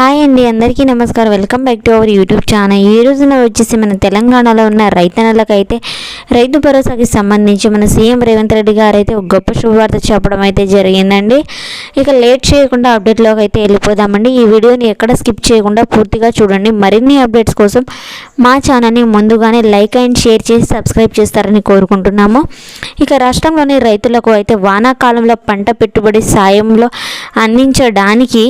Hi అండి, అందరికీ నమస్కారం. Welcome back to our YouTube channel. ఈ రోజున వచ్చేసి మన తెలంగాణలో ఉన్న రైతన్నలకైతే రైతు భరోసాకి సంబంధించి మన సీఎం రేవంత్ రెడ్డి గారు అయితే ఒక గొప్ప శుభవార్త చెప్పడం అయితే జరిగిందండి. ఇక లేట్ చేయకుండా అప్డేట్లోకి అయితే వెళ్ళిపోదామండి. ఈ వీడియోని ఎక్కడ స్కిప్ చేయకుండా పూర్తిగా చూడండి. మరిన్ని అప్డేట్స్ కోసం మా ఛానల్ని ముందుగానే లైక్ అండ్ షేర్ చేసి సబ్స్క్రైబ్ చేస్తారని కోరుకుంటున్నాము. ఇక రాష్ట్రంలోని రైతులకు అయితే వానాకాలంలో పంట పెట్టుబడి సాయంలో అందించడానికి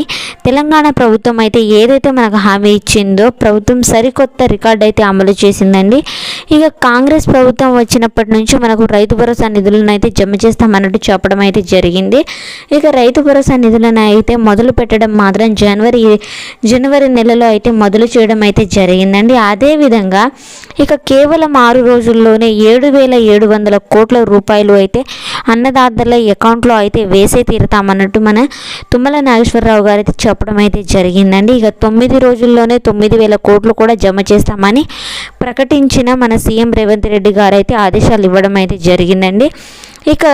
తెలంగాణ ప్రభుత్వం అయితే ఏదైతే మనకు హామీ ఇచ్చిందో ప్రభుత్వం సరికొత్త రికార్డు అయితే అమలు చేసిందండి. ఇక కాంగ్రెస్ ప్రభుత్వం వచ్చినప్పటి నుంచి మనకు రైతు భరోసా నిధులను అయితే జమ చేస్తామన్నట్టు చెప్పడం అయితే జరిగింది. ఇక రైతు భరోసా నిధులను అయితే మొదలు పెట్టడం మాత్రం జనవరి నెలలో అయితే మొదలు చేయడం అయితే జరిగిందండి. అదేవిధంగా ఇక కేవలం 6 రోజుల్లోనే 7,700 కోట్ల రూపాయలు అయితే అన్నదాతల అకౌంట్లో అయితే వేసే తీరుతామన్నట్టు మన తుమ్మల నాగేశ్వరరావు గారు అయితే చెప్పడం అయితే జరిగిందండి. ఇక 9 రోజుల్లోనే 9,000 కోట్లు కూడా జమ చేస్తామని ప్రకటించిన మన సీఎం రేవంత్ రెడ్డి గారు అయితే ఆదేశాలు ఇవ్వడం అయితే జరిగిందండి. ఇక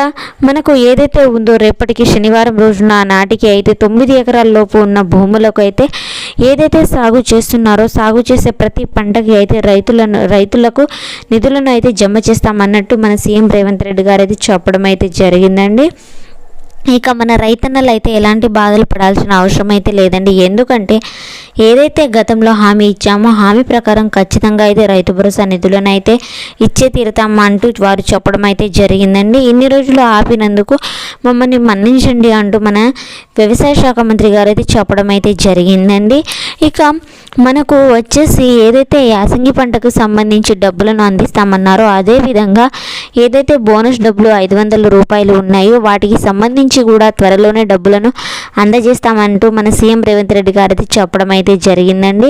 మనకు ఏదైతే ఉందో రేపటికి శనివారం రోజున నాటికి అయితే 9 ఎకరాల లోపు ఉన్న భూములకు అయితే ఏదైతే సాగు చేస్తున్నారో సాగు చేసే ప్రతి పంటకి అయితే రైతులకు నిధులను అయితే జమ చేస్తామన్నట్టు మన సీఎం రేవంత్ రెడ్డి గారు అయితే చెప్పడం అయితే జరిగిందండి. ఇక మన రైతన్నలు అయితే ఎలాంటి బాధలు పడాల్సిన అవసరం అయితే లేదండి. ఎందుకంటే ఏదైతే గతంలో హామీ ఇచ్చామో హామీ ప్రకారం ఖచ్చితంగా అయితే రైతు భరోసా నిధులను అయితే ఇచ్చే తీరుతామా అంటూ వారు చెప్పడం అయితే జరిగిందండి. ఇన్ని రోజులు ఆపినందుకు మమ్మల్ని మన్నించండి అంటూ మన వ్యవసాయ శాఖ మంత్రి గారు అయితే చెప్పడం అయితే జరిగిందండి. ఇక మనకు వచ్చేసి ఏదైతే యాసంగి పంటకు సంబంధించి డబ్బులను అందిస్తామన్నారో అదేవిధంగా ఏదైతే బోనస్ డబ్బులు 500 రూపాయలు ఉన్నాయో వాటికి సంబంధించి కూడా త్వరలోనే డబ్బులను అందజేస్తామంటూ మన సీఎం రేవంత్ రెడ్డి గారు అయితే చెప్పడం అయితే జరిగిందండి.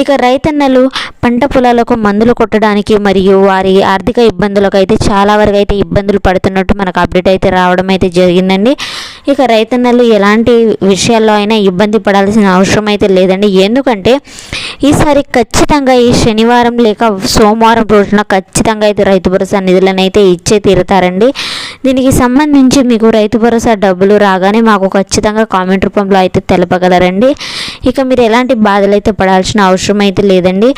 ఇక రైతన్నలు పంట పొలాలకు మందులు కొట్టడానికి మరియు వారి ఆర్థిక ఇబ్బందులకు అయితే చాలా వరకు అయితే ఇబ్బందులు పడుతున్నట్టు మనకు అప్డేట్ అయితే రావడం అయితే జరిగిందండి. ఇక రైతన్నలు ఎలాంటి విషయాల్లో అయినా ఇబ్బంది పడాల్సిన అవసరం అయితే లేదండి. ఎందుకంటే ఈసారి ఖచ్చితంగా ఈ శనివారం లేక సోమవారం రోజున ఖచ్చితంగా అయితే రైతు భరోసా నిధులను అయితే ఇచ్చే తీరుతారండి. దీనికి సంబంధించి మీకు రైతు భరోసా డబ్బులు రాగానే మాకు ఖచ్చితంగా కామెంట్ రూపంలో అయితే తెలపగలరండి. ఇక మీరు ఎలాంటి బాధలు అయితే పడాల్సిన అవసరం అయితే లేదండి.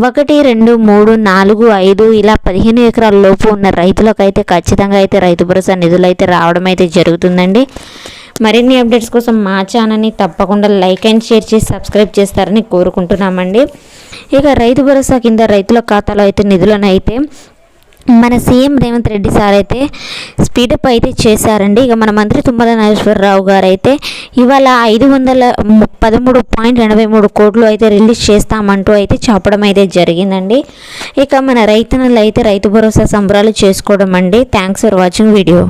1, 2, 3, 4, 5 ఇలా 15 ఎకరాల లోపు ఉన్న రైతులకు అయితే ఖచ్చితంగా అయితే రైతు భరోసా నిధులు అయితే రావడం అయితే జరుగుతుందండి. మరిన్ని అప్డేట్స్ కోసం మా ఛానల్ని తప్పకుండా లైక్ అండ్ షేర్ చేసి సబ్స్క్రైబ్ చేస్తారని కోరుకుంటున్నామండి. ఇక రైతు భరోసా కింద రైతుల ఖాతాలో అయితే నిధులను అయితే మన సీఎం రేవంత్ రెడ్డి సార్ అయితే స్పీడప్ అయితే చేశారండి. ఇక మన మంత్రి తుమ్మల నాగేశ్వరరావు గారు అయితే ఇవాళ 513.83 కోట్లు అయితే రిలీజ్ చేస్తామంటూ అయితే చెప్పడం అయితే జరిగిందండి. ఇక మన రైతన్నలు అయితే రైతు భరోసా సంబరాలు చేసుకోవడం అండి. Thanks for watching video.